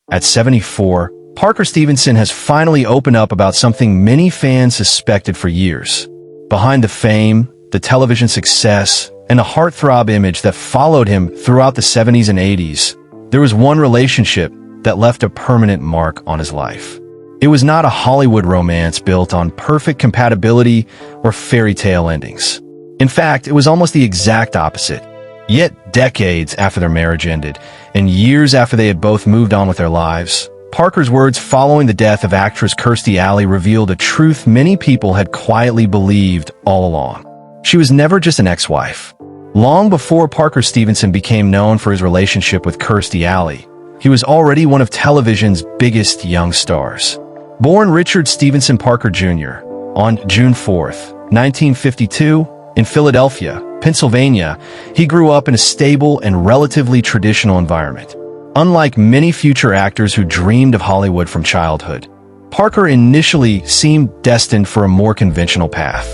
At 74, Parker Stevenson has finally opened up about something many fans suspected for years. Behind the fame, the television success, and the heartthrob image that followed him throughout the 70s and 80s, there was one relationship that left a permanent mark on his life. It was not a Hollywood romance built on perfect compatibility or fairy tale endings. In fact, it was almost the exact opposite. Yet decades after their marriage ended, and years after they had both moved on with their lives, Parker's words following the death of actress Kirstie Alley revealed a truth many people had quietly believed all along. She was never just an ex-wife. Long before Parker Stevenson became known for his relationship with Kirstie Alley, he was already one of television's biggest young stars. Born Richard Stevenson Parker Jr. on June 4, 1952, in Philadelphia, Pennsylvania, he grew up in a stable and relatively traditional environment. Unlike many future actors who dreamed of Hollywood from childhood, Parker initially seemed destined for a more conventional path.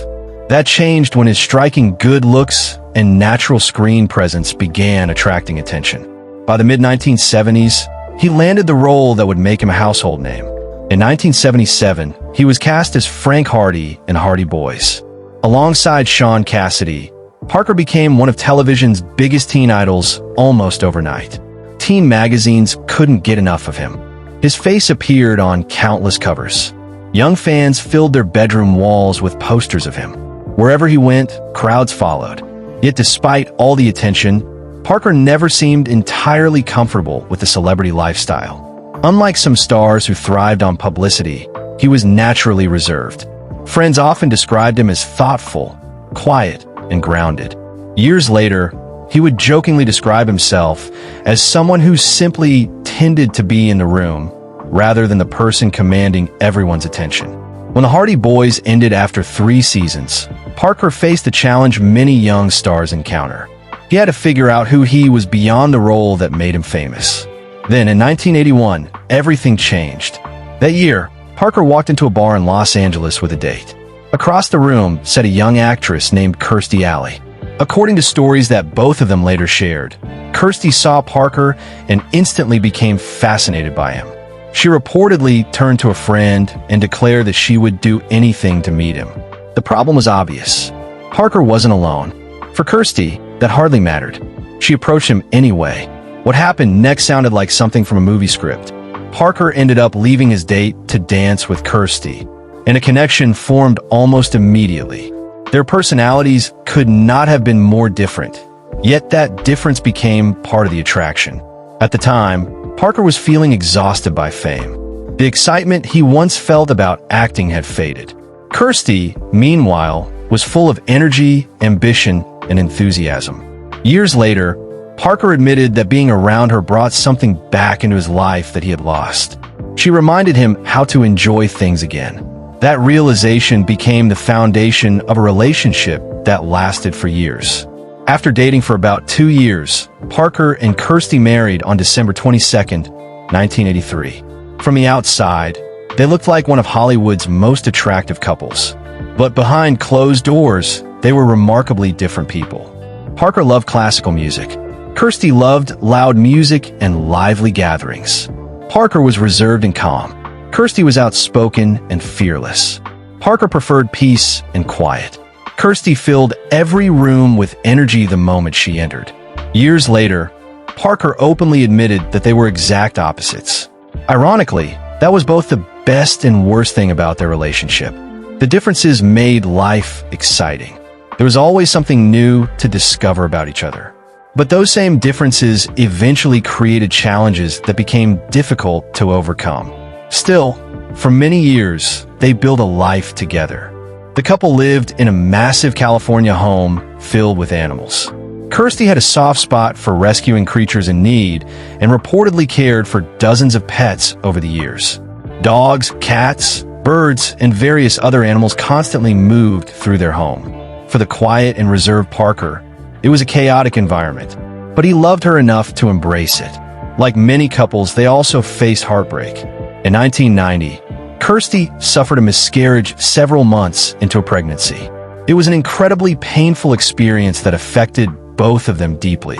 That changed when his striking good looks and natural screen presence began attracting attention. By the mid-1970s, he landed the role that would make him a household name. In 1977, he was cast as Frank Hardy in Hardy Boys. Alongside Sean Cassidy, Parker became one of television's biggest teen idols almost overnight. Teen magazines couldn't get enough of him. His face appeared on countless covers. Young fans filled their bedroom walls with posters of him. Wherever he went, crowds followed. Yet despite all the attention, Parker never seemed entirely comfortable with the celebrity lifestyle. Unlike some stars who thrived on publicity, he was naturally reserved. Friends often described him as thoughtful, quiet, and grounded. Years later, he would jokingly describe himself as someone who simply tended to be in the room, rather than the person commanding everyone's attention. When the Hardy Boys ended after 3 seasons, Parker faced the challenge many young stars encounter. He had to figure out who he was beyond the role that made him famous. Then, in 1981, everything changed. That year, Parker walked into a bar in Los Angeles with a date. Across the room sat a young actress named Kirstie Alley. According to stories that both of them later shared, Kirstie saw Parker and instantly became fascinated by him. She reportedly turned to a friend and declared that she would do anything to meet him. The problem was obvious. Parker wasn't alone. For Kirstie, that hardly mattered. She approached him anyway. What happened next sounded like something from a movie script. Parker ended up leaving his date to dance with Kirstie, and a connection formed almost immediately. Their personalities could not have been more different, yet that difference became part of the attraction. At the time, Parker was feeling exhausted by fame. The excitement he once felt about acting had faded. Kirstie, meanwhile, was full of energy, ambition, and enthusiasm. Years later, Parker admitted that being around her brought something back into his life that he had lost. She reminded him how to enjoy things again. That realization became the foundation of a relationship that lasted for years. After dating for about 2 years, Parker and Kirstie married on December 22, 1983. From the outside, they looked like one of Hollywood's most attractive couples. But behind closed doors, they were remarkably different people. Parker loved classical music. Kirstie loved loud music and lively gatherings. Parker was reserved and calm. Kirstie was outspoken and fearless. Parker preferred peace and quiet. Kirstie filled every room with energy the moment she entered. Years later, Parker openly admitted that they were exact opposites. Ironically, that was both the best and worst thing about their relationship. The differences made life exciting. There was always something new to discover about each other. But those same differences eventually created challenges that became difficult to overcome. Still, for many years, they built a life together. The couple lived in a massive California home filled with animals. Kirstie had a soft spot for rescuing creatures in need and reportedly cared for dozens of pets over the years. Dogs, cats, birds, and various other animals constantly moved through their home. For the quiet and reserved Parker, it was a chaotic environment, but he loved her enough to embrace it. Like many couples, they also faced heartbreak. In 1990, Kirstie suffered a miscarriage several months into a pregnancy. It was an incredibly painful experience that affected both of them deeply.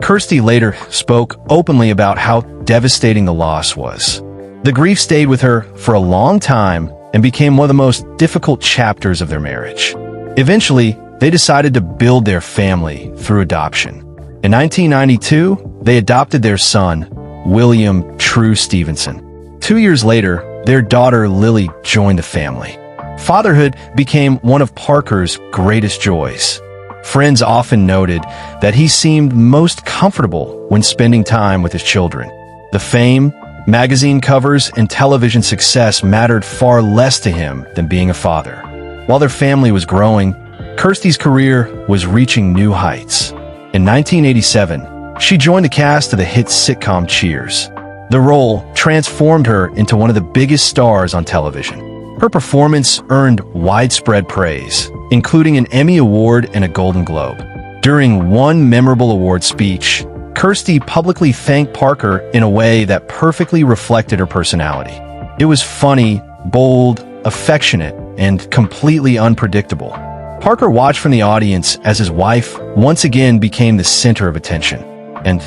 Kirstie later spoke openly about how devastating the loss was. The grief stayed with her for a long time and became one of the most difficult chapters of their marriage. Eventually, they decided to build their family through adoption. In 1992, they adopted their son, William True Stevenson. 2 years later, their daughter Lily joined the family. Fatherhood became one of Parker's greatest joys. Friends often noted that he seemed most comfortable when spending time with his children. The fame, magazine covers, and television success mattered far less to him than being a father. While their family was growing, Kirstie's career was reaching new heights. In 1987, she joined the cast of the hit sitcom Cheers. The role transformed her into one of the biggest stars on television. Her performance earned widespread praise, including an Emmy Award and a Golden Globe. During one memorable award speech, Kirstie publicly thanked Parker in a way that perfectly reflected her personality. It was funny, bold, affectionate, and completely unpredictable. Parker watched from the audience as his wife once again became the center of attention. And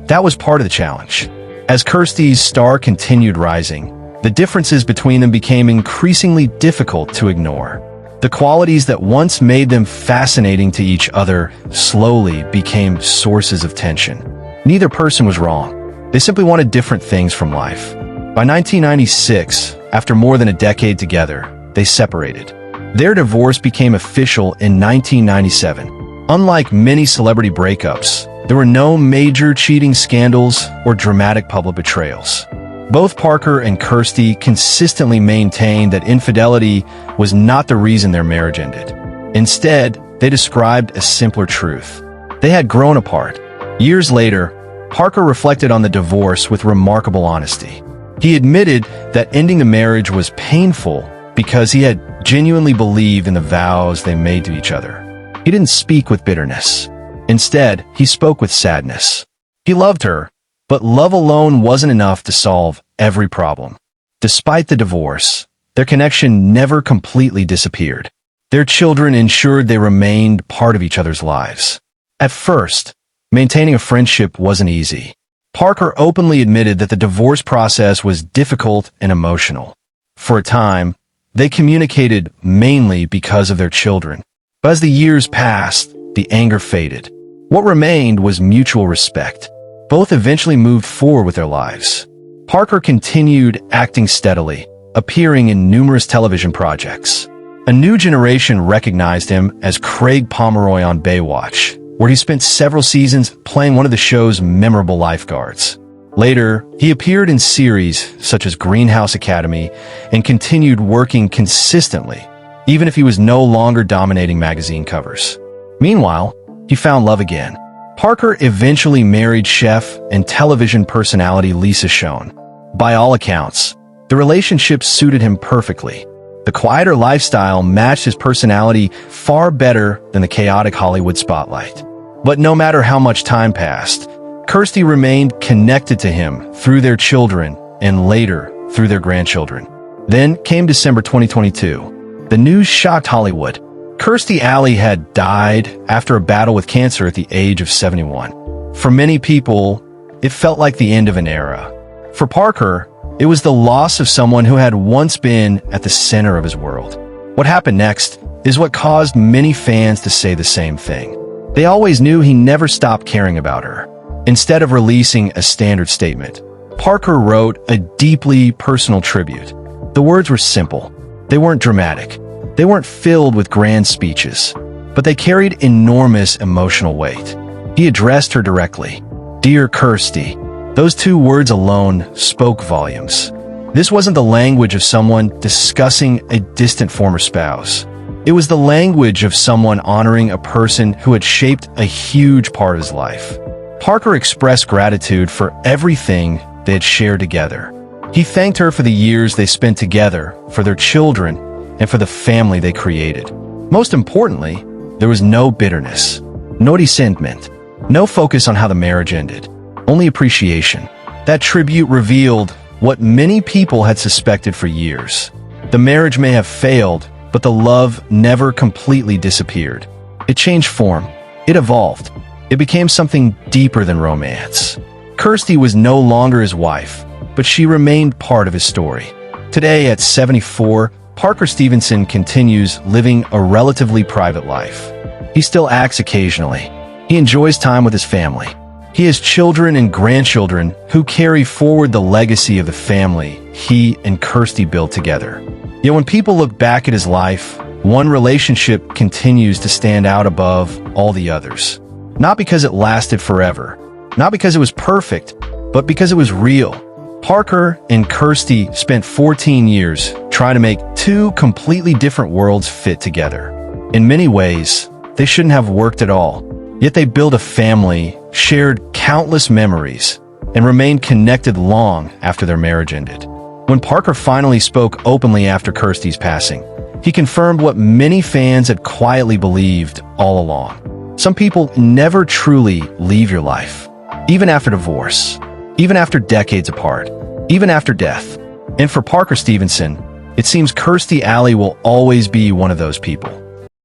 that was part of the challenge. As Kirstie's star continued rising, the differences between them became increasingly difficult to ignore. The qualities that once made them fascinating to each other slowly became sources of tension. Neither person was wrong. They simply wanted different things from life. By 1996, after more than a decade together, they separated. Their divorce became official in 1997. Unlike many celebrity breakups, there were no major cheating scandals or dramatic public betrayals. Both Parker and Kirstie consistently maintained that infidelity was not the reason their marriage ended. Instead, they described a simpler truth. They had grown apart. Years later, Parker reflected on the divorce with remarkable honesty. He admitted that ending the marriage was painful because he had genuinely believed in the vows they made to each other. He didn't speak with bitterness. Instead, he spoke with sadness. He loved her, but love alone wasn't enough to solve every problem. Despite the divorce, their connection never completely disappeared. Their children ensured they remained part of each other's lives. At first, maintaining a friendship wasn't easy. Parker openly admitted that the divorce process was difficult and emotional. For a time, they communicated mainly because of their children. But as the years passed, the anger faded. What remained was mutual respect. Both eventually moved forward with their lives. Parker continued acting steadily, appearing in numerous television projects. A new generation recognized him as Craig Pomeroy on Baywatch, where he spent several seasons playing one of the show's memorable lifeguards. Later, he appeared in series such as Greenhouse Academy and continued working consistently, even if he was no longer dominating magazine covers. Meanwhile, he found love again. Parker eventually married chef and television personality Lisa Schoen. By all accounts, the relationship suited him perfectly. The quieter lifestyle matched his personality far better than the chaotic Hollywood spotlight. But no matter how much time passed, Kirstie remained connected to him through their children and later through their grandchildren. Then came December 2022. The news shocked Hollywood. Kirstie Alley had died after a battle with cancer at the age of 71. For many people, it felt like the end of an era. For Parker, it was the loss of someone who had once been at the center of his world. What happened next is what caused many fans to say the same thing. They always knew he never stopped caring about her. Instead of releasing a standard statement, Parker wrote a deeply personal tribute. The words were simple. They weren't dramatic. They weren't filled with grand speeches, but they carried enormous emotional weight. He addressed her directly. "Dear Kirstie." Those two words alone spoke volumes. This wasn't the language of someone discussing a distant former spouse. It was the language of someone honoring a person who had shaped a huge part of his life. Parker expressed gratitude for everything they had shared together. He thanked her for the years they spent together, for their children, and for the family they created. Most importantly, there was no bitterness, no resentment, no focus on how the marriage ended, only appreciation. That tribute revealed what many people had suspected for years. The marriage may have failed, but the love never completely disappeared. It changed form. It evolved. It became something deeper than romance. Kirstie was no longer his wife, but she remained part of his story. Today, at 74, Parker Stevenson continues living a relatively private life. He still acts occasionally. He enjoys time with his family. He has children and grandchildren who carry forward the legacy of the family he and Kirstie built together. Yet when people look back at his life, one relationship continues to stand out above all the others. Not because it lasted forever, not because it was perfect, but because it was real. Parker and Kirstie spent 14 years trying to make two completely different worlds fit together. In many ways, they shouldn't have worked at all, yet they built a family, shared countless memories, and remained connected long after their marriage ended. When Parker finally spoke openly after Kirstie's passing, he confirmed what many fans had quietly believed all along. Some people never truly leave your life, even after divorce, even after decades apart, even after death. And for Parker Stevenson, it seems Kirstie Alley will always be one of those people.